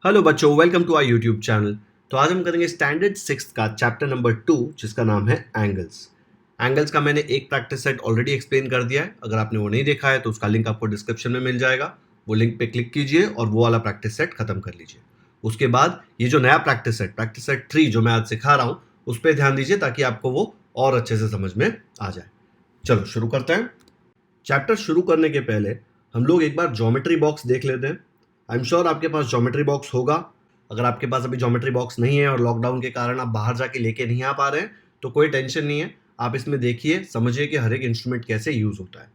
Hello बच्चों, welcome to our YouTube channel. तो आज हम करेंगे स्टैंडर्ड सिक्स का चैप्टर नंबर 2 जिसका नाम है एंगल्स। एंगल्स का मैंने एक प्रैक्टिस सेट ऑलरेडी एक्सप्लेन कर दिया है। अगर आपने वो नहीं देखा है तो उसका लिंक आपको डिस्क्रिप्शन में मिल जाएगा। वो लिंक पे क्लिक कीजिए और वो वाला प्रैक्टिस सेट खत्म कर लीजिए। उसके बाद ये जो नया प्रैक्टिस सेट 3 जो मैं आज सिखा रहा हूँ उस पर ध्यान दीजिए ताकि आपको वो और अच्छे से समझ में आ जाए। चलो शुरू करते हैं। चैप्टर शुरू करने के पहले हम लोग एक बार ज्योमेट्री बॉक्स देख लेते हैं। आई एम श्योर आपके पास ज्योमेट्री बॉक्स होगा। अगर आपके पास अभी ज्योमेट्री बॉक्स नहीं है और लॉकडाउन के कारण आप बाहर जाके लेके नहीं आ पा रहे हैं तो कोई टेंशन नहीं है। आप इसमें देखिए, समझिए कि हर एक इंस्ट्रूमेंट कैसे यूज होता है।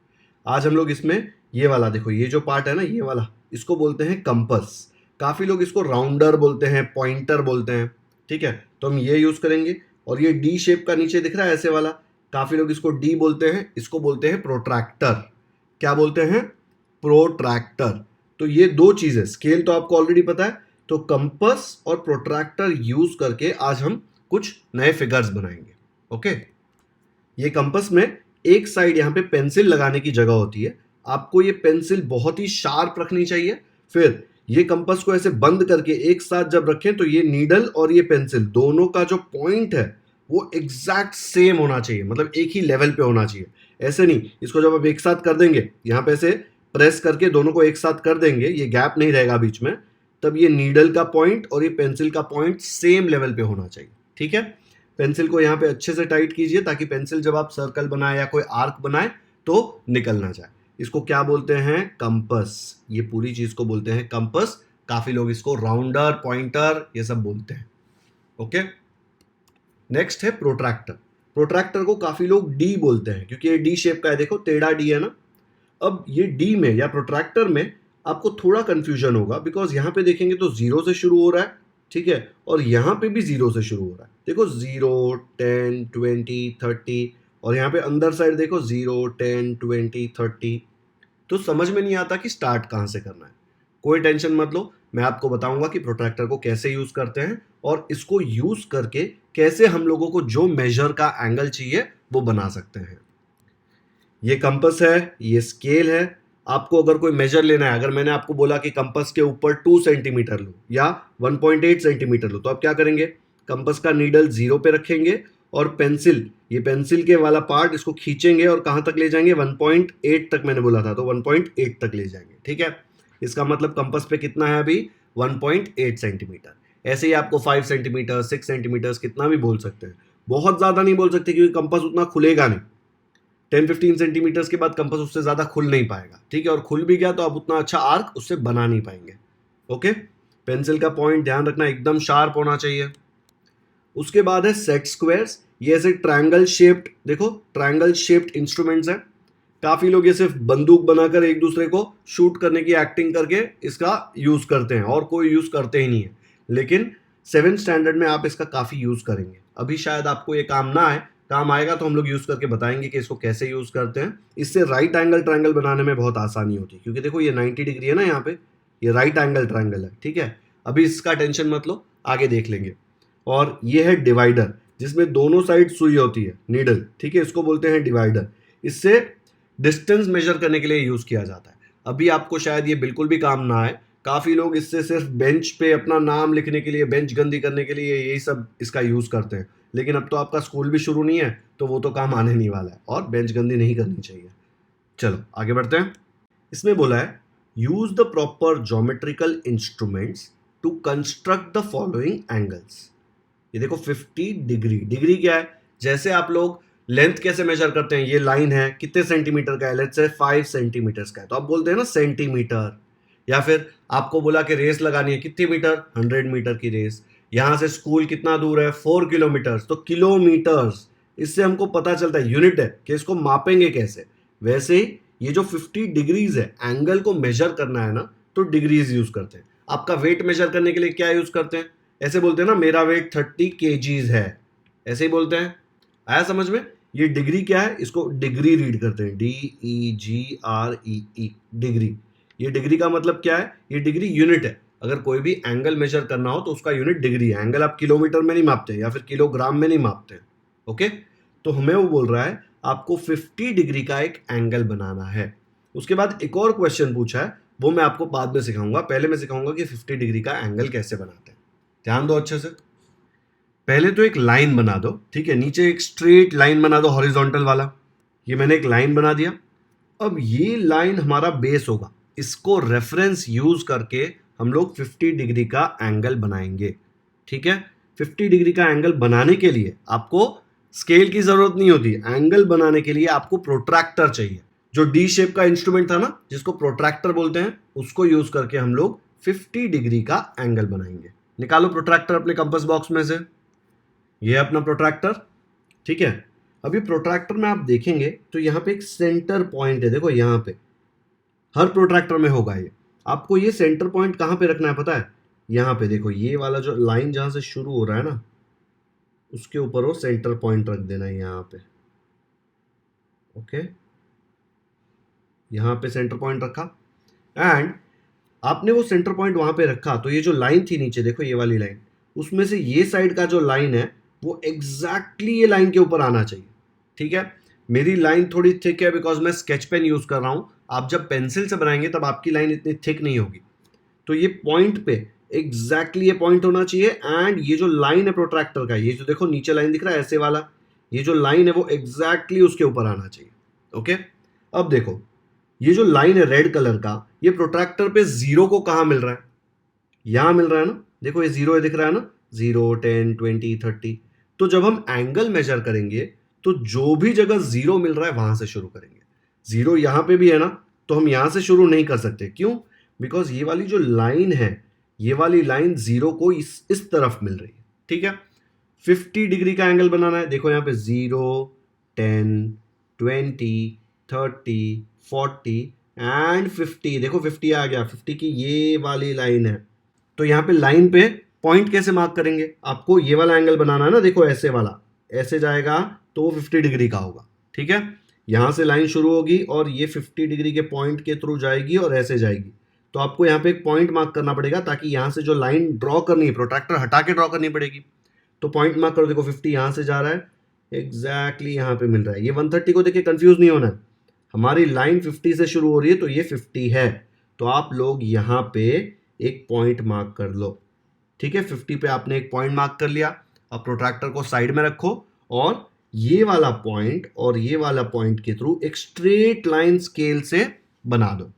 आज हम लोग इसमें ये वाला देखो, ये जो पार्ट है ना, ये वाला इसको बोलते हैं कंपस। काफ़ी लोग इसको राउंडर बोलते हैं, पॉइंटर बोलते हैं। ठीक है, तो हम ये यूज़ करेंगे। और ये डी शेप का नीचे दिख रहा है ऐसे वाला, काफ़ी लोग इसको डी बोलते हैं, इसको बोलते हैं प्रोट्रैक्टर। क्या बोलते हैं? प्रोट्रैक्टर। तो ये दो चीज़ें, स्केल तो आपको ऑलरेडी पता है। तो कंपस और प्रोट्रैक्टर यूज करके आज हम कुछ नए फिगर्स बनाएंगे। ओके, ये कंपस में एक साइड यहाँ पे पेंसिल लगाने की जगह होती है। आपको ये पेंसिल बहुत ही शार्प रखनी चाहिए। फिर ये कंपस को ऐसे बंद करके एक साथ जब रखें तो ये नीडल और ये पेंसिल दोनों का जो पॉइंट है वो एग्जैक्ट सेम होना चाहिए, मतलब एक ही लेवल पे होना चाहिए। ऐसे नहीं, इसको जब आप एक साथ कर देंगे, यहाँ पे से प्रेस करके दोनों को एक साथ कर देंगे, ये गैप नहीं रहेगा बीच में, तब ये नीडल का पॉइंट और ये पेंसिल का पॉइंट सेम लेवल पे होना चाहिए। ठीक है, पेंसिल को यहाँ पे अच्छे से टाइट कीजिए ताकि पेंसिल जब आप सर्कल बनाए या कोई आर्क बनाए तो निकल ना जाए। इसको क्या बोलते हैं? कंपस। ये पूरी चीज को बोलते हैं कंपस। काफी लोग इसको राउंडर, पॉइंटर ये सब बोलते हैं। ओके, नेक्स्ट है प्रोट्रैक्टर। प्रोट्रैक्टर को काफी लोग डी बोलते हैं क्योंकि ये डी शेप का है, देखो टेढ़ा डी है ना। अब ये डी में या प्रोट्रैक्टर में आपको थोड़ा कंफ्यूजन होगा बिकॉज यहाँ पे देखेंगे तो जीरो से शुरू हो रहा है। ठीक है, और यहाँ पे भी जीरो से शुरू हो रहा है। देखो 0, 10, 20, 30, और यहाँ पे अंदर साइड देखो 0, 10, 20, 30। तो समझ में नहीं आता कि स्टार्ट कहाँ से करना है। कोई टेंशन मत लो, मैं आपको बताऊंगा कि प्रोट्रैक्टर को कैसे यूज करते हैं और इसको यूज करके कैसे हम लोगों को जो मेजर का एंगल चाहिए वो बना सकते हैं। ये कंपस है, ये स्केल है। आपको अगर कोई मेजर लेना है, अगर मैंने आपको बोला कि कंपस के ऊपर 2 सेंटीमीटर लो या 1.8 सेंटीमीटर लो, तो आप क्या करेंगे? कंपस का नीडल 0 पे रखेंगे और पेंसिल, ये पेंसिल के वाला पार्ट इसको खींचेंगे और कहाँ तक ले जाएंगे? 1.8 तक मैंने बोला था, तो 1.8 तक ले जाएंगे। ठीक है, इसका मतलब कंपस पे कितना है अभी? 1.8 सेंटीमीटर। ऐसे ही आपको 5 सेंटीमीटर, 6 सेंटीमीटर कितना भी बोल सकते हैं। बहुत ज़्यादा नहीं बोल सकते क्योंकि कंपस उतना खुलेगा नहीं। 10-15 सेंटीमीटर्स के बाद कंपास उससे ज़्यादा खुल नहीं पाएगा। ठीक है, और खुल भी गया तो आप उतना अच्छा आर्क उससे बना नहीं पाएंगे। ओके, पेंसिल का पॉइंट ध्यान रखना एकदम शार्प होना चाहिए। उसके बाद है सेट स्क्वायर्स। ये ऐसे ट्रायंगल शेप्ड, देखो ट्रायंगल शेप्ड इंस्ट्रूमेंट्स हैं। काफ़ी लोग ये सिर्फ बंदूक बनाकर एक दूसरे को शूट करने की एक्टिंग करके इसका यूज़ करते हैं और कोई यूज़ करते ही नहीं है। लेकिन 7th स्टैंडर्ड में आप इसका काफ़ी यूज़ करेंगे। अभी शायद आपको ये काम ना आए, काम आएगा तो हम लोग यूज़ करके बताएंगे कि इसको कैसे यूज़ करते हैं। इससे राइट एंगल ट्रायंगल बनाने में बहुत आसानी होती है क्योंकि देखो ये 90 डिग्री है ना, यहाँ पे ये राइट एंगल ट्रायंगल है। ठीक है, अभी इसका टेंशन मत लो, आगे देख लेंगे। और ये है डिवाइडर, जिसमें दोनों साइड सुई होती है, नीडल। ठीक है, इसको बोलते हैं डिवाइडर। इससे डिस्टेंस मेजर करने के लिए यूज़ किया जाता है। अभी आपको शायद ये बिल्कुल भी काम ना आए। काफ़ी लोग इससे सिर्फ बेंच पे अपना नाम लिखने के लिए, बेंच गंदी करने के लिए यही सब इसका यूज़ करते हैं। लेकिन अब तो आपका स्कूल भी शुरू नहीं है तो वो तो काम आने नहीं वाला है और बेंच गंदी नहीं करनी चाहिए। चलो आगे बढ़ते हैं। इसमें बोला है use the proper geometrical instruments to construct the following angles. ये देखो 50 डिग्री। डिग्री क्या है? जैसे आप लोग लेंथ कैसे मेजर करते हैं, ये लाइन है कितने सेंटीमीटर का है, लेट्स से 5 सेंटीमीटर का है तो आप बोलते हैं ना सेंटीमीटर। या फिर आपको बोला कि रेस लगानी है, कितनी मीटर? 100 मीटर की रेस। यहाँ से स्कूल कितना दूर है? 4 किलोमीटर, तो किलोमीटर्स। इससे हमको पता चलता है यूनिट है कि इसको मापेंगे कैसे। वैसे ही ये जो 50 डिग्रीज है, एंगल को मेजर करना है ना, तो डिग्रीज यूज करते हैं। आपका वेट मेजर करने के लिए क्या यूज करते हैं? ऐसे बोलते हैं ना, मेरा वेट 30 केजीज है, ऐसे ही बोलते हैं। आया समझ में? ये डिग्री क्या है? इसको डिग्री रीड करते हैं, DEGREE, डिग्री। ये डिग्री का मतलब क्या है? ये डिग्री यूनिट है। अगर कोई भी एंगल मेजर करना हो तो उसका यूनिट डिग्री है। एंगल आप किलोमीटर में नहीं मापते या फिर किलोग्राम में नहीं मापते। ओके, तो हमें वो बोल रहा है आपको 50 डिग्री का एक एंगल बनाना है। उसके बाद एक और क्वेश्चन पूछा है, वो मैं आपको बाद में सिखाऊंगा। पहले मैं सिखाऊंगा कि 50 डिग्री का एंगल कैसे बनाते हैं। ध्यान दो अच्छे से। पहले तो एक लाइन बना दो, ठीक है, नीचे एक स्ट्रेट लाइन बना दो हॉरिजॉन्टल वाला। ये मैंने एक लाइन बना दिया। अब ये लाइन हमारा बेस होगा, इसको रेफरेंस यूज करके हम लोग 50 डिग्री का एंगल बनाएंगे, ठीक है। 50 डिग्री का एंगल बनाने के लिए आपको स्केल की जरूरत नहीं होती। एंगल बनाने के लिए आपको प्रोट्रैक्टर चाहिए। जो डी शेप का इंस्ट्रूमेंट था ना, जिसको प्रोट्रैक्टर बोलते हैं, उसको यूज करके हम लोग 50 डिग्री का एंगल बनाएंगे। निकालो प्रोट्रैक्टर अपने कंपास बॉक्स में से। ये है अपना प्रोट्रैक्टर, ठीक है। अभी प्रोट्रैक्टर में आप देखेंगे तो यहाँ पे एक सेंटर पॉइंट है, देखो यहाँ पे हर प्रोट्रैक्टर में होगा ये। आपको ये सेंटर पॉइंट कहाँ पे रखना है पता है? यहाँ पे देखो, ये वाला जो लाइन जहाँ से शुरू हो रहा है ना, उसके ऊपर वो सेंटर पॉइंट रख देना है यहाँ पे। ओके, यहाँ पे सेंटर पॉइंट रखा एंड आपने वो सेंटर पॉइंट वहां पे रखा, तो ये जो लाइन थी नीचे देखो, ये वाली लाइन, उसमें से ये साइड का जो लाइन है वो एग्जैक्टली ये लाइन के ऊपर आना चाहिए, ठीक है। मेरी लाइन थोड़ी थिक है बिकॉज मैं स्केच पेन यूज कर रहा हूं। आप जब पेंसिल से बनाएंगे तब आपकी लाइन इतनी थिक नहीं होगी। तो ये पॉइंट पे एग्जैक्टली ये पॉइंट होना चाहिए एंड ये जो लाइन है प्रोट्रैक्टर का, ये जो देखो नीचे लाइन दिख रहा है ऐसे वाला, ये जो लाइन है वो एग्जैक्टली उसके ऊपर आना चाहिए। ओके, अब देखो ये जो लाइन है रेड कलर का, ये प्रोट्रैक्टर पे जीरो को कहां मिल रहा है? यहां मिल रहा है ना, देखो ये जीरो है दिख रहा है ना, 0, 10, 20, 30। तो जब हम एंगल मेजर करेंगे तो जो भी जगह जीरो मिल रहा है वहां से शुरू करेंगे। जीरो यहां पे भी है ना, तो हम यहां से शुरू नहीं कर सकते। क्यों? बिकॉज ये वाली जो लाइन है, ये वाली लाइन जीरो को इस तरफ मिल रही है, ठीक है। 50 डिग्री का एंगल बनाना है, देखो यहाँ पे 0, 10, 20, 30, 40 एंड 50। देखो 50 आ गया, 50 की ये वाली लाइन है। तो यहाँ पे लाइन पे पॉइंट कैसे मार्क करेंगे? आपको ये वाला एंगल बनाना है ना, देखो ऐसे वाला, ऐसे जाएगा तो वो 50 डिग्री का होगा, ठीक है। यहाँ से लाइन शुरू होगी और ये 50 डिग्री के पॉइंट के थ्रू जाएगी और ऐसे जाएगी। तो आपको यहाँ पे एक पॉइंट मार्क करना पड़ेगा ताकि यहाँ से जो लाइन ड्रॉ करनी है, प्रोट्रैक्टर हटा के ड्रॉ करनी पड़ेगी। तो पॉइंट मार्क करो, देखो 50 यहाँ से जा रहा है, एग्जैक्टली यहाँ पे मिल रहा है। ये 130 को देखे कंफ्यूज नहीं होना है, हमारी लाइन 50 से शुरू हो रही है तो ये 50 है। तो आप लोग यहाँ पे एक पॉइंट मार्क कर लो, ठीक है। 50 पे आपने एक पॉइंट मार्क कर लिया। अब प्रोट्रैक्टर को साइड में रखो और ये वाला पॉइंट और ये वाला पॉइंट के थ्रू एक स्ट्रेट लाइन स्केल से बना दो।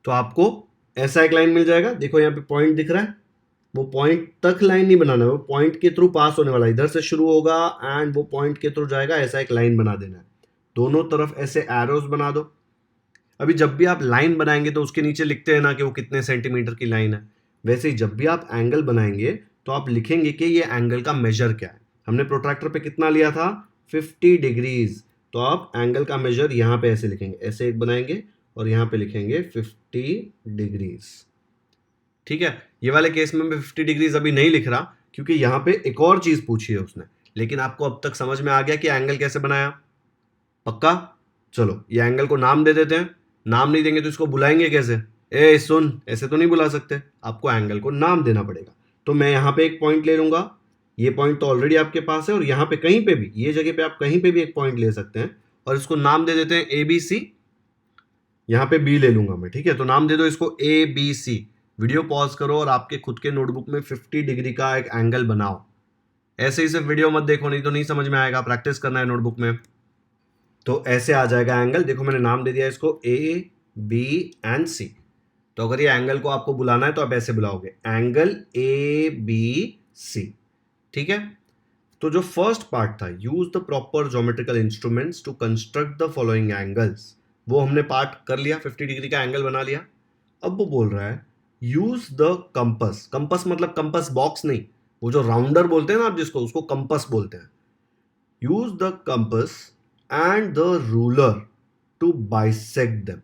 तो आपको ऐसा एक लाइन मिल जाएगा, देखो यहाँ पे पॉइंट दिख रहा है, वो पॉइंट तक लाइन नहीं बनाना है, वो पॉइंट के थ्रू पास होने वाला, इधर से शुरू होगा एंड वो पॉइंट के थ्रू जाएगा। ऐसा एक लाइन बना देना है, दोनों तरफ ऐसे एरोस बना दो। अभी जब भी आप लाइन बनाएंगे तो उसके नीचे लिखते हैं ना कि वो कितने सेंटीमीटर की लाइन है। वैसे ही जब भी आप एंगल बनाएंगे तो आप लिखेंगे कि ये एंगल का मेजर क्या है। हमने प्रोट्रैक्टर पे कितना लिया था? 50 डिग्रीज। तो आप एंगल का मेजर यहाँ पे ऐसे लिखेंगे, ऐसे एक बनाएंगे और यहाँ पे लिखेंगे 50 डिग्रीज, ठीक है। ये वाले केस में मैं 50 डिग्रीज अभी नहीं लिख रहा क्योंकि यहाँ पे एक और चीज पूछी है उसने, लेकिन आपको अब तक समझ में आ गया कि एंगल कैसे बनाया? पक्का? चलो ये एंगल को नाम दे देते हैं। नाम नहीं देंगे तो इसको बुलाएंगे कैसे? ए सुन, ऐसे तो नहीं बुला सकते, आपको एंगल को नाम देना पड़ेगा। तो मैं यहाँ पे एक पॉइंट ले लूंगा, ये पॉइंट तो ऑलरेडी आपके पास है, और यहाँ पे कहीं पे भी, ये जगह पे आप कहीं पे भी एक पॉइंट ले सकते हैं और इसको नाम दे देते हैं ए बी सी। यहाँ पे बी ले लूंगा मैं, ठीक है। तो नाम दे दो इसको A B C. Video pause करो और आपके खुद के नोटबुक में 50 डिग्री का एक एंगल बनाओ। ऐसे ही सिर्फ वीडियो मत देखो, नहीं तो नहीं समझ में आएगा, प्रैक्टिस करना है नोटबुक में। तो ऐसे आ जाएगा एंगल, देखो मैंने नाम दे दिया इसको ए बी एंड सी। तो अगर ये एंगल को आपको बुलाना है तो आप ऐसे बुलाओगे, एंगल ए बी सी, ठीक है। तो जो फर्स्ट पार्ट था, use the proper geometrical instruments to construct the following angles, वो हमने पार्ट कर लिया, 50 डिग्री का एंगल बना लिया। अब वो बोल रहा है यूज द कंपस। कंपस मतलब कंपस बॉक्स नहीं, वो जो राउंडर बोलते हैं ना आप जिसको, उसको कंपस बोलते हैं। Use the compass and the ruler to bisect them.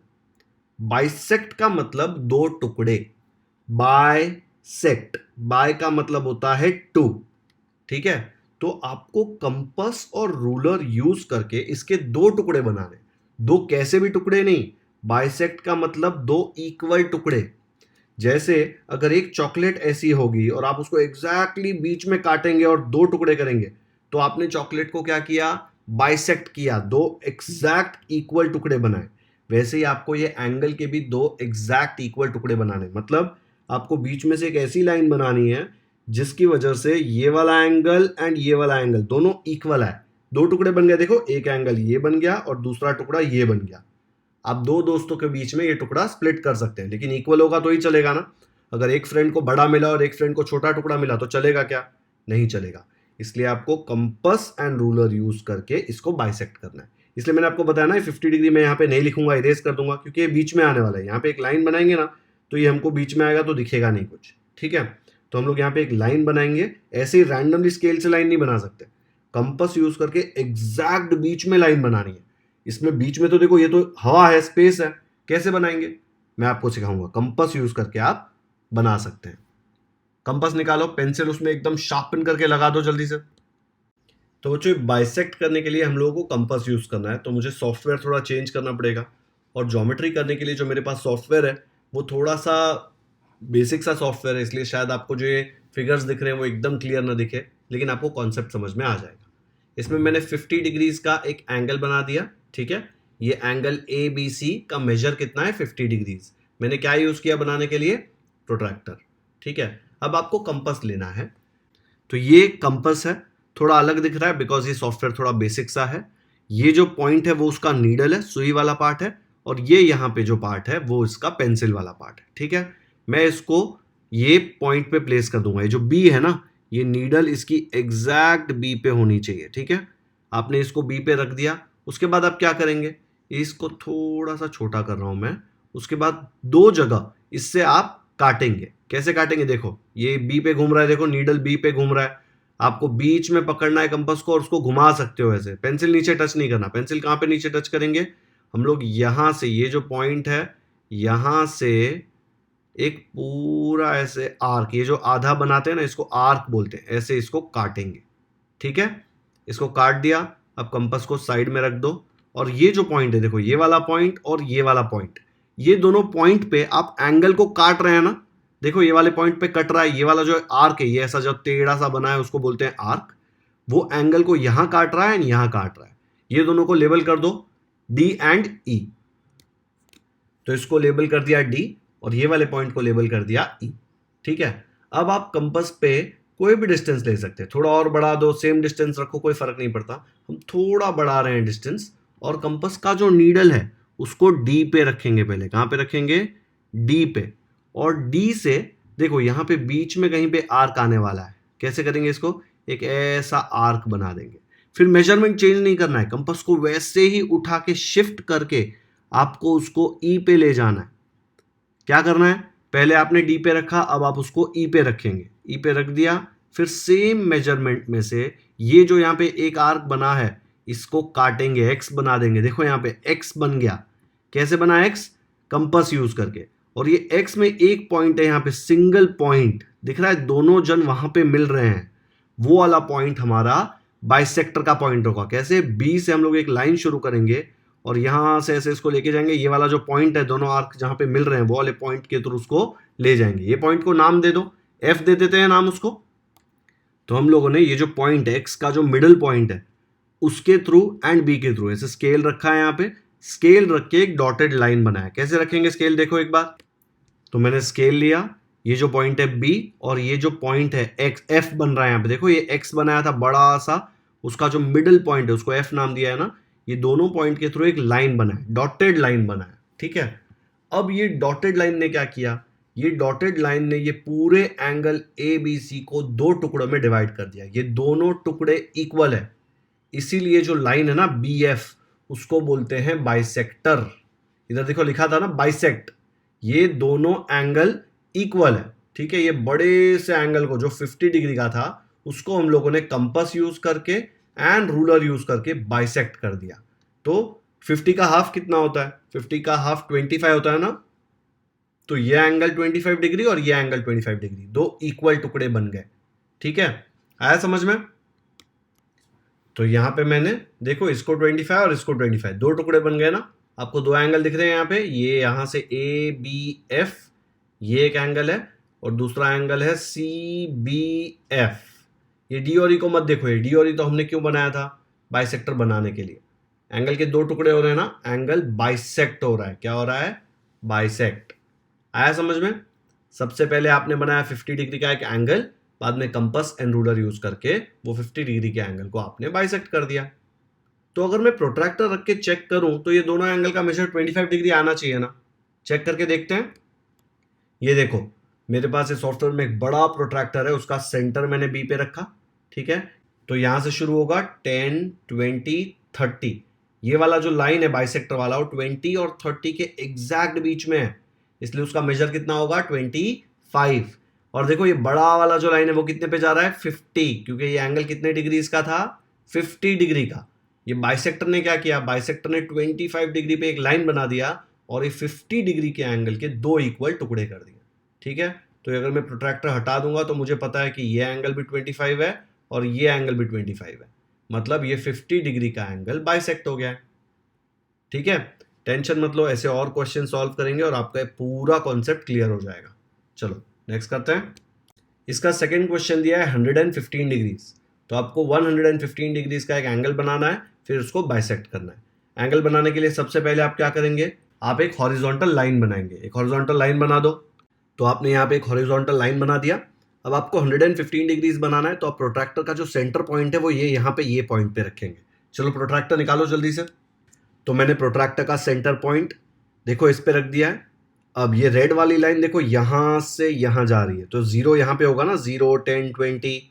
Bisect का मतलब दो टुकड़े, बाइसेक्ट, बाय का मतलब होता है टू, ठीक है। तो आपको कंपस और रूलर यूज करके इसके दो टुकड़े बनाने। दो कैसे भी टुकड़े नहीं, बाइसेक्ट का मतलब दो इक्वल टुकड़े। जैसे अगर एक चॉकलेट ऐसी होगी और आप उसको एग्जैक्टली बीच में काटेंगे और दो टुकड़े करेंगे, तो आपने चॉकलेट को क्या किया? बाइसेक्ट किया, दो एग्जैक्ट इक्वल टुकड़े बनाए। वैसे ही आपको ये एंगल के भी दो एग्जैक्ट इक्वल टुकड़े बनाने, मतलब आपको बीच में से एक ऐसी लाइन बनानी है जिसकी वजह से ये वाला एंगल एंड ये वाला एंगल दोनों इक्वल है। दो टुकड़े बन गए, देखो एक एंगल ये बन गया और दूसरा टुकड़ा ये बन गया। आप दो दोस्तों के बीच में ये टुकड़ा स्प्लिट कर सकते हैं, लेकिन इक्वल होगा तो ही चलेगा ना। अगर एक फ्रेंड को बड़ा मिला और एक फ्रेंड को छोटा टुकड़ा मिला तो चलेगा क्या? नहीं चलेगा। इसलिए आपको कंपास एंड रूलर यूज करके इसको बाइसेक्ट करना है। इसलिए मैंने आपको बताया ना 50 डिग्री मैं यहाँ पे नहीं लिखूंगा, इरेज कर दूंगा, क्योंकि ये बीच में आने वाला है। यहाँ पे एक लाइन बनाएंगे ना तो ये हमको बीच में आएगा तो दिखेगा नहीं कुछ, ठीक है। तो हम लोग यहाँ पे एक लाइन बनाएंगे, ऐसे ही रैंडमली स्केल से लाइन नहीं बना सकते। कंपास यूज करके एग्जैक्ट बीच में लाइन बनानी है। इसमें बीच में तो देखो ये तो हवा है, स्पेस है, कैसे बनाएंगे मैं आपको सिखाऊंगा। कंपास यूज करके आप बना सकते हैं। कंपास निकालो, पेंसिल उसमें एकदम शार्पन करके लगा दो जल्दी से। तो बच्चों बाइसेक्ट करने के लिए हम लोगों को कंपास यूज करना है, तो मुझे सॉफ्टवेयर थोड़ा चेंज करना पड़ेगा। और ज्योमेट्री करने के लिए जो मेरे पास सॉफ्टवेयर है वो थोड़ा सा बेसिक सा सॉफ्टवेयर है, इसलिए शायद आपको जो ये फिगर्स दिख रहे हैं वो एकदम क्लियर ना दिखे, लेकिन आपको कॉन्सेप्ट समझ में आ जाएगा। इसमें मैंने 50 डिग्रीज का एक एंगल बना दिया, ठीक है। ये एंगल ए बी सी का मेजर कितना है? 50 डिग्रीज। मैंने क्या यूज किया बनाने के लिए? प्रोट्रैक्टर, ठीक है। अब आपको कंपास लेना है, तो ये कंपास है, थोड़ा अलग दिख रहा है बिकॉज ये सॉफ्टवेयर थोड़ा बेसिक सा है। ये जो पॉइंट है वो उसका नीडल है, सुई वाला पार्ट है, और ये यहाँ पे जो पार्ट है वो इसका पेंसिल वाला पार्ट है, ठीक है। मैं इसको ये पॉइंट पे प्लेस कर दूंगा। ये जो बी है ना, ये नीडल इसकी एग्जैक्ट बी पे होनी चाहिए, ठीक है। आपने इसको बी पे रख दिया। उसके बाद आप क्या करेंगे? इसको थोड़ा सा छोटा कर रहा हूं मैं। उसके बाद दो जगह इससे आप काटेंगे। कैसे काटेंगे? देखो ये बी पे घूम रहा है, देखो नीडल बी पे घूम रहा है। आपको बीच में पकड़ना है कंपास को और उसको घुमा सकते हो ऐसे। पेंसिल नीचे टच नहीं करना। पेंसिल कहाँ पे नीचे टच करेंगे? हम लोग यहां से, ये जो पॉइंट है यहां से एक पूरा ऐसे आर्क, ये जो आधा बनाते हैं ना इसको आर्क बोलते हैं, ऐसे इसको काटेंगे, ठीक है। इसको काट दिया। अब कंपास को साइड में रख दो, और ये जो पॉइंट है देखो, ये वाला पॉइंट और ये वाला पॉइंट, ये दोनों पॉइंट पे आप एंगल को काट रहे हैं ना। देखो ये वाले पॉइंट पे कट रहा है, ये वाला जो आर्क है, ये ऐसा जो टेढ़ा सा बना है उसको बोलते हैं आर्क। वो एंगल को यहां काट रहा है, यहां काट रहा है। ये दोनों को लेबल कर दो डी एंड ई। तो इसको लेबल कर दिया डी और ये वाले पॉइंट को लेबल कर दिया ई, ठीक है। अब आप कंपास पे कोई भी डिस्टेंस ले सकते हैं, थोड़ा और बढ़ा दो, सेम डिस्टेंस रखो, कोई फर्क नहीं पड़ता। हम थोड़ा बढ़ा रहे हैं डिस्टेंस, और कंपास का जो नीडल है उसको डी पे रखेंगे। पहले कहां पे रखेंगे? डी पे। और डी से देखो यहां पे बीच में कहीं पे आर्क आने वाला है। कैसे करेंगे इसको? एक ऐसा आर्क बना देंगे। फिर मेजरमेंट चेंज नहीं करना है, कंपास को वैसे ही उठा के शिफ्ट करके आपको उसको ई पे ले जाना है। क्या करना है? पहले आपने डी पे रखा, अब आप उसको ई पे रखेंगे। ई पे रख दिया, फिर सेम मेजरमेंट में से ये जो यहाँ पे एक आर्क बना है इसको काटेंगे, एक्स बना देंगे। देखो यहाँ पे एक्स बन गया। कैसे बना एक्स? कंपास यूज करके। और ये एक्स में एक पॉइंट है यहाँ पे, सिंगल पॉइंट दिख रहा है, दोनों जन वहां पे मिल रहे हैं। वो वाला पॉइंट हमारा बाइसेक्टर का पॉइंट होगा। कैसे? बी से हम लोग एक लाइन शुरू करेंगे और यहां से ऐसे इसको लेके जाएंगे। ये वाला जो पॉइंट है, दोनों आर्क जहां पे मिल रहे हैं वो वाले पॉइंट के थ्रू उसको ले जाएंगे। ये पॉइंट को नाम दे दो, एफ दे देते हैं नाम उसको। तो हम लोगों ने ये जो पॉइंट है एक्स का जो मिडिल पॉइंट है उसके थ्रू एंड बी के थ्रू ऐसे स्केल रखा है। यहाँ पे स्केल रख के एक डॉटेड लाइन बनाया। कैसे रखेंगे स्केल? देखो एक बार। तो मैंने स्केल लिया, ये जो पॉइंट है बी और ये जो पॉइंट है एक्स, एफ बन रहा है यहाँ पे। देखो ये एक्स बनाया था बड़ा सा, उसका जो मिडिल पॉइंट है उसको एफ नाम दिया है ना। ये दोनों पॉइंट के थ्रू एक लाइन बना है, डॉटेड लाइन बना है, ठीक है। अब ये डॉटेड लाइन ने क्या किया? ये डॉटेड लाइन ने ये पूरे एंगल ए बी सी को दो टुकड़ों में डिवाइड कर दिया। ये दोनों टुकड़े इक्वल है, इसीलिए जो लाइन है ना बी एफ, उसको बोलते हैं बाइसेक्टर। इधर देखो लिखा था ना बाइसेक्ट। ये दोनों एंगल इक्वल है, ठीक है। ये बड़े से एंगल को जो 50 डिग्री का था उसको हम लोगों ने कंपास यूज करके एंड रूलर यूज करके बाइसेक्ट कर दिया। तो 50 का हाफ कितना होता है? 50 का हाफ 25 होता है ना। तो ये एंगल 25 डिग्री और ये एंगल 25 डिग्री, दो इक्वल टुकड़े बन गए, ठीक है। आया समझ में? तो यहां पे मैंने देखो इसको 25 और इसको 25, दो टुकड़े बन गए ना। आपको दो एंगल दिख रहे हैं यहाँ पे, ये यहां से ए बी एफ, ये एक एंगल है, और दूसरा एंगल है सी बी एफ। ये डी और ई को मत देखो, ये डी और ई तो हमने क्यों बनाया था? बाइसेक्टर बनाने के लिए। एंगल के दो टुकड़े हो रहे हैं ना, एंगल बाइसेक्ट हो रहा है। क्या हो रहा है? बाइसेक्ट। आया समझ में? सबसे पहले आपने बनाया 50 डिग्री का एक एंगल, बाद में कंपास एंड रूलर यूज करके वो 50 डिग्री के एंगल को आपने बाइसेक्ट कर दिया। तो अगर मैं प्रोट्रैक्टर रख के चेक करूं तो ये दोनों एंगल का मेजर 25 डिग्री आना चाहिए ना। चेक करके देखते हैं। ये देखो, मेरे पास इस सॉफ्टवेयर में एक बड़ा प्रोट्रैक्टर है, उसका सेंटर मैंने बी पे रखा। ठीक है, तो यहां से शुरू होगा 10, 20, 30। ये वाला जो लाइन है बाइसेक्टर वाला, वो 20 और 30 के एग्जैक्ट बीच में है, इसलिए उसका मेजर कितना होगा? 25। और देखो ये बड़ा वाला जो लाइन है वो कितने पे जा रहा है? 50, क्योंकि ये एंगल कितने डिग्री इसका था? 50 डिग्री का। ये बाइसेक्टर ने क्या किया? बाइसेक्टर ने 25 डिग्री पे एक लाइन बना दिया और ये 50 डिग्री के एंगल के दो इक्वल टुकड़े कर दिए। ठीक है, तो अगर मैं प्रोट्रैक्टर हटा दूंगा तो मुझे पता है कि ये एंगल भी 25 है और ये एंगल भी 25 है, मतलब ये 50 डिग्री का एंगल बाइसेक्ट हो गया है। ठीक है, टेंशन मत लो, ऐसे और क्वेश्चन सॉल्व करेंगे और आपका पूरा कॉन्सेप्ट क्लियर हो जाएगा। चलो नेक्स्ट करते हैं। इसका सेकंड क्वेश्चन दिया है 115 डिग्रीज। तो आपको 115 डिग्रीज का एक एंगल बनाना है, फिर उसको बाइसेक्ट करना है। एंगल बनाने के लिए सबसे पहले आप क्या करेंगे? आप एक हॉरिजॉन्टल लाइन बनाएंगे। एक हॉरिजॉन्टल लाइन बना दो। तो आपने यहाँ पे एक हॉरिजॉन्टल लाइन बना दिया। अब आपको 115 डिग्रीज बनाना है, तो आप प्रोट्रैक्टर का जो सेंटर पॉइंट है वो ये यहाँ पे ये पॉइंट पे रखेंगे। चलो प्रोट्रैक्टर निकालो जल्दी से। तो मैंने प्रोट्रैक्टर का सेंटर पॉइंट देखो इस पे रख दिया है। अब ये रेड वाली लाइन देखो यहां से यहां जा रही है, तो जीरो यहां पे होगा ना, 0, 10, 20।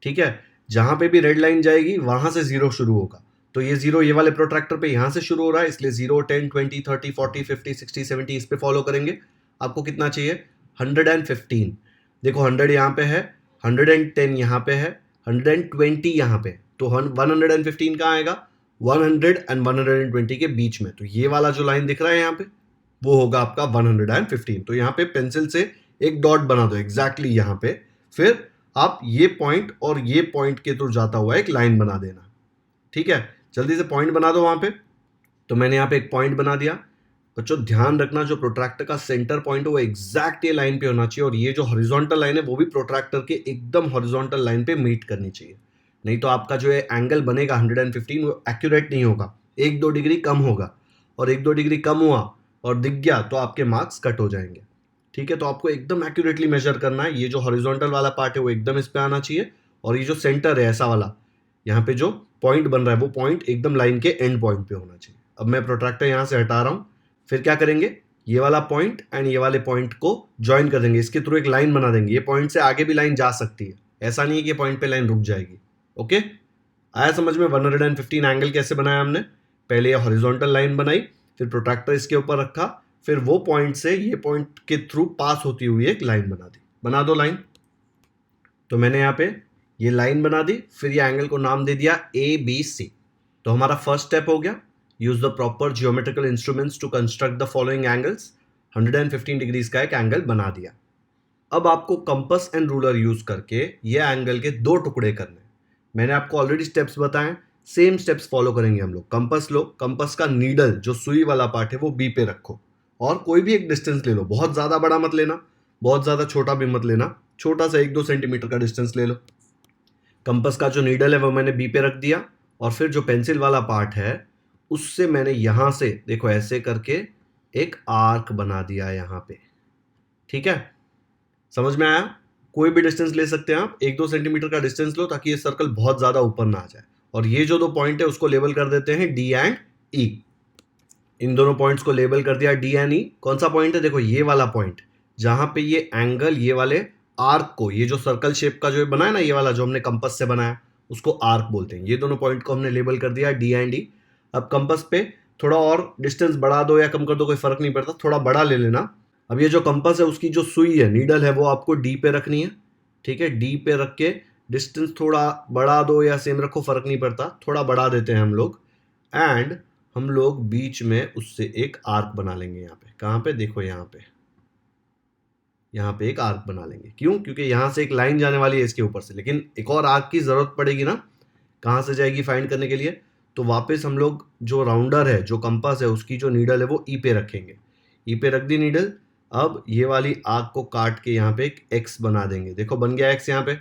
ठीक है, जहां पे भी रेड लाइन जाएगी वहां से जीरो शुरू होगा। तो ये जीरो ये वाले प्रोट्रैक्टर पे यहां से शुरू हो रहा है, इसलिए 0, 10, 20, 30, 40, 50, 60, 70 इस पे फॉलो करेंगे। आपको कितना चाहिए? 115। देखो 100 यहाँ पे है, 110 यहाँ पे है, 120 यहाँ पे, तो 115 कहाँ आएगा? 100 एंड 120 के बीच में। तो ये वाला जो लाइन दिख रहा है यहाँ पे वो होगा आपका 115। तो यहाँ पे पेंसिल से एक डॉट बना दो एग्जैक्टली यहाँ पे, फिर आप ये पॉइंट और ये पॉइंट के थ्रू जाता हुआ एक लाइन बना देना। ठीक है, जल्दी से पॉइंट बना दो वहां पे। तो मैंने यहाँ पे एक पॉइंट बना दिया। बच्चों ध्यान रखना, जो प्रोट्रैक्टर का सेंटर पॉइंट है वो एग्जैक्ट ये लाइन पे होना चाहिए, और ये जो हॉरिजॉन्टल लाइन है वो भी प्रोट्रैक्टर के एकदम हॉरिजॉन्टल लाइन पे मीट करनी चाहिए। नहीं तो आपका जो है एंगल बनेगा 115 वो एक्यूरेट नहीं होगा, 1-2 डिग्री कम होगा, और 1-2 डिग्री कम हुआ और दिख गया तो आपके मार्क्स कट हो जाएंगे। ठीक है, तो आपको एकदम एक्यूरेटली मेजर करना है। ये जो हॉरिजॉन्टल वाला पार्ट है वो एकदम इस पे आना चाहिए, और ये जो सेंटर है ऐसा वाला, यहाँ पे जो पॉइंट बन रहा है वो पॉइंट एकदम लाइन के एंड पॉइंट पे होना चाहिए। अब मैं प्रोट्रैक्टर यहाँ से हटा रहा हूँ, फिर क्या करेंगे? ये वाला पॉइंट एंड ये वाले पॉइंट को ज्वाइन कर देंगे, इसके थ्रू एक लाइन बना देंगे। ये पॉइंट से आगे भी लाइन जा सकती है, ऐसा नहीं है कि पॉइंट पे लाइन रुक जाएगी। ओके, आया समझ में? 115 एंगल कैसे बनाया हमने? पहले ये हॉरिजॉन्टल लाइन बनाई, फिर प्रोट्रैक्टर इसके ऊपर रखा, फिर वो पॉइंट से ये पॉइंट के थ्रू पास होती हुई एक लाइन बना दी। बना दो लाइन। तो मैंने यहाँ पे ये लाइन बना दी, फिर ये एंगल को नाम दे दिया ABC। तो हमारा फर्स्ट स्टेप हो गया, use the proper geometrical instruments to construct the following angles. 115 degrees का एक एंगल बना दिया। अब आपको कंपास एंड रूलर यूज करके ये एंगल के दो टुकड़े करने। मैंने आपको ऑलरेडी स्टेप्स बताए, सेम स्टेप्स फॉलो करेंगे हम लोग। कंपास लो, कंपास का नीडल जो सुई वाला पार्ट है वो बी पे रखो, और कोई भी एक डिस्टेंस ले लो, बहुत ज़्यादा बड़ा मत लेना, बहुत ज़्यादा छोटा भी मत लेना, छोटा सा 1-2 सेंटीमीटर का डिस्टेंस ले लो। कंपास का जो नीडल है वो मैंने बी पे रख दिया, और फिर जो पेंसिल वाला पार्ट है उससे मैंने यहाँ से देखो ऐसे करके एक आर्क बना दिया यहाँ पे। ठीक है, समझ में आया? कोई भी डिस्टेंस ले सकते हैं आप, 1-2 सेंटीमीटर का डिस्टेंस लो ताकि ये सर्कल बहुत ज़्यादा ऊपर ना आ जाए। और ये जो दो पॉइंट है उसको लेबल कर देते हैं D एंड E। इन दोनों पॉइंट्स को लेबल कर दिया D एंड E। कौन सा पॉइंट है? देखो ये वाला पॉइंट, जहां पे ये एंगल ये वाले आर्क को, ये जो सर्कल शेप का जो बना है ना, ये वाला जो हमने कंपास से बनाया उसको आर्क बोलते हैं। ये दोनों पॉइंट को हमने लेबल कर दिया D एंड E। अब कंपास पे थोड़ा और डिस्टेंस बढ़ा दो या कम कर दो, कोई फर्क नहीं पड़ता, थोड़ा बड़ा ले लेना। अब ये जो कंपास है उसकी जो सुई है, नीडल है, वो आपको D पे रखनी है। ठीक है, D पे रख के डिस्टेंस थोड़ा बढ़ा दो या सेम रखो, फर्क नहीं पड़ता, थोड़ा बढ़ा देते हैं हम लोग। एंड हम लोग बीच में उससे एक आर्क बना लेंगे। यहाँ पे कहाँ पे? देखो यहाँ पे एक आर्क बना लेंगे। क्यों? क्योंकि यहाँ से एक लाइन जाने वाली है इसके ऊपर से, लेकिन एक और आर्क की जरूरत पड़ेगी ना, कहाँ से जाएगी फाइंड करने के लिए। तो वापस हम लोग जो राउंडर है, जो कंपास है, उसकी जो नीडल है वो ई पे रखेंगे। ई पे रख दी नीडल। अब ये वाली आर्क को काट के यहाँ पे एक एक्स बना देंगे। देखो बन गया एक्स यहाँ पे।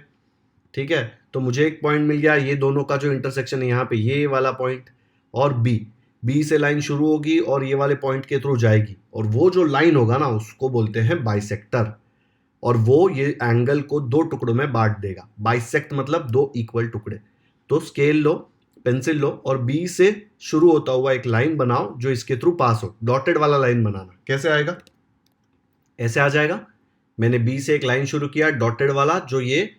ठीक है, तो मुझे एक पॉइंट मिल गया, ये दोनों का जो इंटरसेक्शन है यहाँ पे, ये वाला पॉइंट, और बी से लाइन शुरू होगी और ये वाले पॉइंट के थ्रू जाएगी, और वो जो लाइन होगा ना उसको बोलते हैं बाइसेक्टर, और वो ये एंगल को दो टुकड़ों में बांट देगा। बाइसेक्ट मतलब दो इक्वल टुकड़े। तो स्केल लो, पेंसिल लो और बी से शुरू होता हुआ एक लाइन बनाओ जो इसके थ्रू पास हो। डॉटेड वाला लाइन बनाना। कैसे आएगा? ऐसे आ जाएगा। मैंने बी से एक लाइन शुरू किया डॉटेड वाला, जो ये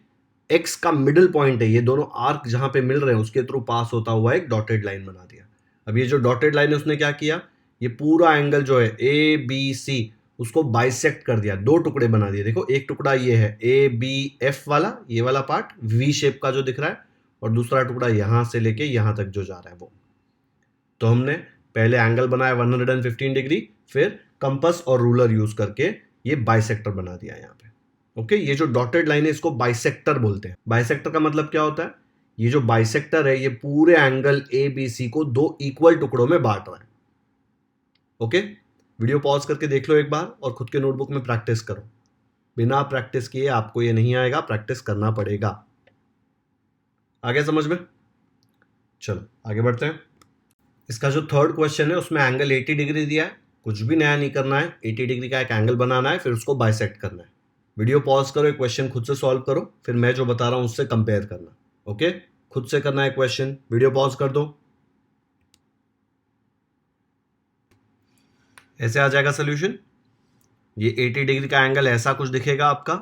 एक्स का मिडिल पॉइंट है, ये दोनों आर्क जहां पे मिल रहे हैं उसके थ्रू पास होता हुआ एक डॉटेड लाइन बना दिया। अब ये जो डॉटेड लाइन है उसने क्या किया, ये पूरा एंगल जो है ए बी सी उसको बाइसेक्ट कर दिया, दो टुकड़े बना दिए। देखो एक टुकड़ा ये है ए बी एफ वाला, ये वाला पार्ट वी शेप का जो दिख रहा है, और दूसरा टुकड़ा यहां से लेके यहां तक जो जा रहा है वो। तो हमने पहले एंगल बनाया 115 डिग्री, फिर कंपास और रूलर यूज करके ये बाइसेक्टर बना दिया यहाँ पे। ओके, ये जो डॉटेड लाइन है इसको बाइसेक्टर बोलते हैं। बाइसेक्टर का मतलब क्या होता है? ये जो बाइसेक्टर है ये पूरे एंगल ए बी सी को दो इक्वल टुकड़ों में बांट रहा है। ओके, वीडियो पॉज करके देख लो एक बार और खुद के नोटबुक में प्रैक्टिस करो। बिना प्रैक्टिस किए आपको ये नहीं आएगा, प्रैक्टिस करना पड़ेगा। आगे समझ में? चलो आगे बढ़ते हैं। इसका जो थर्ड क्वेश्चन है उसमें एंगल 80 डिग्री दिया है, कुछ भी नया नहीं करना है। 80 डिग्री का एक एंगल बनाना है, फिर उसको बाइसेक्ट करना है। वीडियो पॉज करो, एक क्वेश्चन खुद से सॉल्व करो, फिर मैं जो बता रहा हूं उससे कंपेयर करना। ओके, खुद से करना है क्वेश्चन। वीडियो पॉज कर दो। ऐसे आ जाएगा सोल्यूशन। ये 80 डिग्री का एंगल ऐसा कुछ दिखेगा आपका।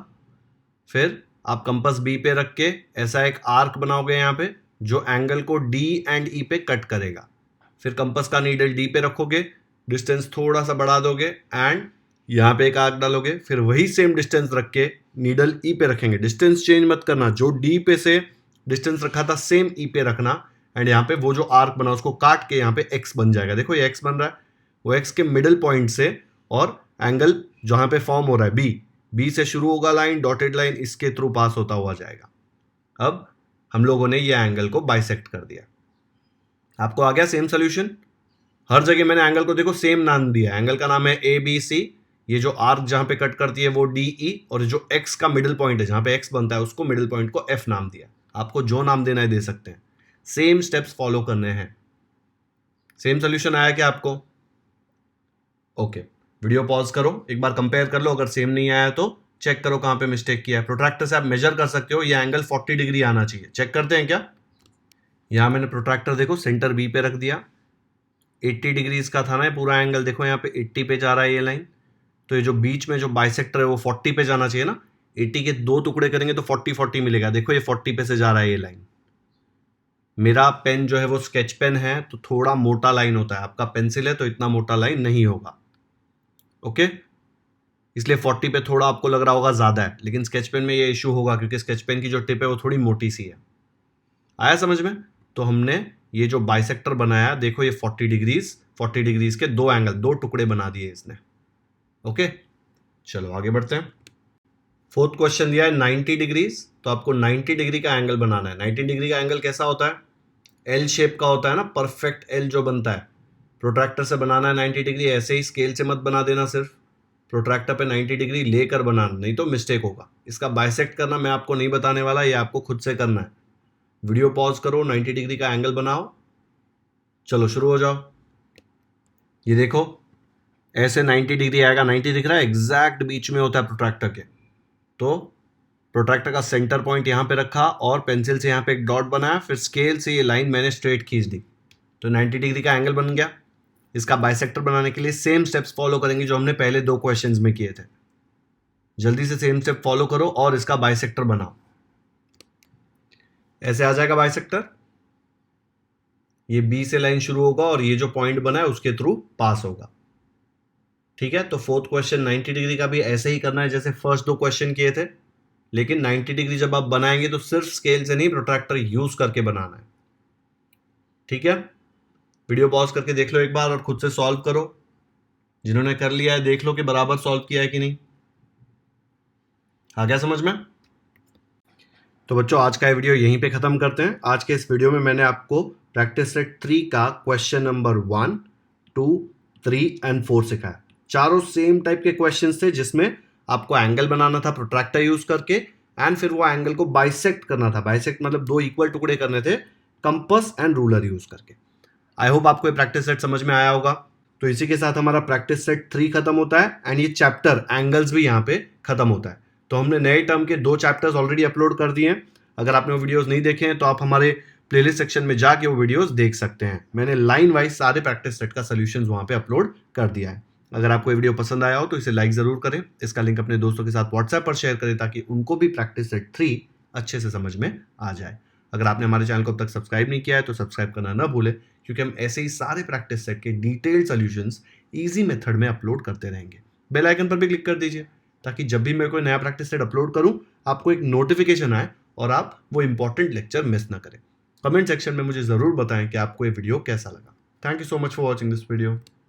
फिर आप कंपास बी पे रख के ऐसा एक आर्क बनाओगे यहाँ पे जो एंगल को डी एंड ई पे कट करेगा। फिर कंपास का नीडल डी पे रखोगे, डिस्टेंस थोड़ा सा बढ़ा दोगे एंड यहाँ पे एक आर्क डालोगे। फिर वही सेम डिस्टेंस रख के नीडल ई पे रखेंगे। डिस्टेंस चेंज मत करना, जो डी पे से डिस्टेंस रखा था सेम ई पे रखना। एंड यहाँ पे वो जो आर्क बना उसको काट के यहाँ पे एक्स बन जाएगा। देखो ये एक्स बन रहा है, वो एक्स के मिडिल पॉइंट से, और एंगल जहां पे फॉर्म हो रहा है बी से शुरू होगा लाइन, डॉटेड लाइन इसके थ्रू पास होता हुआ जाएगा। अब हम लोगों ने ये एंगल को बाइसेक्ट कर दिया। आपको आ गया सेम सोल्यूशन। हर जगह मैंने एंगल को देखो सेम नाम दिया। एंगल का नाम है ए बी सी, ये जो आर्क जहां पे कट करती है वो डी ई, और जो एक्स का मिडिल पॉइंट है जहां पे एक्स बनता है उसको मिडिल पॉइंट को एफ नाम दिया। आपको जो नाम देना है दे सकते हैं। सेम स्टेप्स फॉलो करने हैं। सेम सोल्यूशन आया क्या आपको? ओके, वीडियो पॉज करो, एक बार कंपेयर कर लो। अगर सेम नहीं आया तो चेक करो कहां पे मिस्टेक किया है। प्रोट्रैक्टर से आप मेजर कर सकते हो, ये एंगल 40 डिग्री आना चाहिए। चेक करते हैं क्या? यहां मैंने प्रोट्रैक्टर देखो सेंटर बी पे रख दिया। 80 डिग्री इसका था ना पूरा एंगल, देखो यहाँ पे 80 पे जा रहा है ये लाइन। तो ये जो बीच में जो बाइसेक्टर है वो 40 पे जाना चाहिए ना। 80 के दो टुकड़े करेंगे तो 40-40 मिलेगा। देखो ये 40 पे से जा रहा है ये लाइन। मेरा पेन जो है वो स्केच पेन है तो थोड़ा मोटा लाइन होता है, आपका पेंसिल है तो इतना मोटा लाइन नहीं होगा। ओके, इसलिए 40 पे थोड़ा आपको लग रहा होगा ज्यादा है, लेकिन स्केच पेन में ये इशू होगा क्योंकि स्केच पेन की जो टिप है वो थोड़ी मोटी सी है। आया समझ में? तो हमने ये जो बाइसेक्टर बनाया, देखो ये 40 डिग्रीज के दो एंगल, दो टुकड़े बना दिए इसने। ओके, चलो आगे बढ़ते हैं। फोर्थ क्वेश्चन दिया है 90 डिग्रीज, तो आपको 90 डिग्री का एंगल बनाना है। 90 डिग्री का एंगल कैसा होता है? एल शेप का होता है ना, परफेक्ट एल जो बनता है। प्रोट्रैक्टर से बनाना है 90 डिग्री, ऐसे ही स्केल से मत बना देना, सिर्फ प्रोट्रैक्टर पे 90 डिग्री लेकर बनाना, नहीं तो मिस्टेक होगा। इसका बाइसेक्ट करना मैं आपको नहीं बताने वाला, ये आपको खुद से करना है। वीडियो पॉज करो, 90 डिग्री का एंगल बनाओ। चलो शुरू हो जाओ। ये देखो ऐसे 90 डिग्री आएगा। 90 दिख रहा है, एग्जैक्ट बीच में होता है प्रोट्रैक्टर के। तो प्रोट्रैक्टर का सेंटर पॉइंट यहां पे रखा और पेंसिल से यहां पे एक डॉट बनाया, फिर स्केल से ये लाइन मैंने स्ट्रेट खींच दी, तो 90 डिग्री का एंगल बन गया। इसका बाइसेक्टर बनाने के लिए सेम स्टेप्स फॉलो करेंगे जो हमने पहले दो क्वेश्चंस में किए थे। जल्दी से सेम स्टेप फॉलो करो और इसका बाइसेक्टर बनाओ। ऐसे आ जाएगा बाइसेक्टर। ये बी से लाइन शुरू होगा और ये जो पॉइंट बना है उसके थ्रू पास होगा। ठीक है, तो फोर्थ क्वेश्चन 90 डिग्री का भी ऐसे ही करना है जैसे फर्स्ट दो क्वेश्चन किए थे, लेकिन 90 डिग्री जब आप बनाएंगे तो सिर्फ स्केल से नहीं, प्रोट्रैक्टर यूज करके बनाना है। ठीक है, वीडियो पॉज करके देख लो एक बार और खुद से सॉल्व करो। जिन्होंने कर लिया है देख लो कि बराबर सॉल्व किया है कि नहीं। आ गया समझ में? तो बच्चों आज का वीडियो यहीं पे खत्म करते हैं। आज के इस वीडियो में मैंने आपको प्रैक्टिस सेट 3 का क्वेश्चन नंबर 1, 2, 3 एंड 4 सिखाया। चारों सेम टाइप के क्वेश्चंस थे जिसमें आपको एंगल बनाना था प्रोट्रैक्टर यूज करके, एंड फिर वो एंगल को बाइसेक्ट करना था। बाइसेक्ट मतलब दो इक्वल टुकड़े करने थे कंपास एंड रूलर यूज करके। आई होप आपको ये प्रैक्टिस सेट समझ में आया होगा। तो इसी के साथ हमारा प्रैक्टिस सेट 3 खत्म होता है एंड ये चैप्टर एंगल्स भी यहाँ पे खत्म होता है। तो हमने नए टर्म के 2 चैप्टर्स ऑलरेडी अपलोड कर दिए हैं। अगर आपने वो वीडियोस नहीं देखे हैं तो आप हमारे प्लेलिस्ट सेक्शन में जाके वो वीडियोस देख सकते हैं। मैंने लाइन वाइज सारे प्रैक्टिस सेट का सोल्यूशंस वहाँ पे अपलोड कर दिया है। अगर आपको ये वीडियो पसंद आया हो तो इसे लाइक ज़रूर करें। इसका लिंक अपने दोस्तों के साथ व्हाट्सएप पर शेयर करें ताकि उनको भी प्रैक्टिस सेट 3 अच्छे से समझ में आ जाए। अगर आपने हमारे चैनल को अब तक सब्सक्राइब नहीं किया है तो सब्सक्राइब करना ना भूलें, क्योंकि हम ऐसे ही सारे प्रैक्टिस सेट के डिटेल्ड सॉल्यूशंस इजी मेथड में अपलोड करते रहेंगे। बेल आइकन पर भी क्लिक कर दीजिए ताकि जब भी मैं कोई नया प्रैक्टिस सेट अपलोड करूं आपको एक नोटिफिकेशन आए और आप वो इंपॉर्टेंट लेक्चर मिस ना करें। कमेंट सेक्शन में मुझे ज़रूर बताएं कि आपको ये वीडियो कैसा लगा। Thank you so much for watching this video.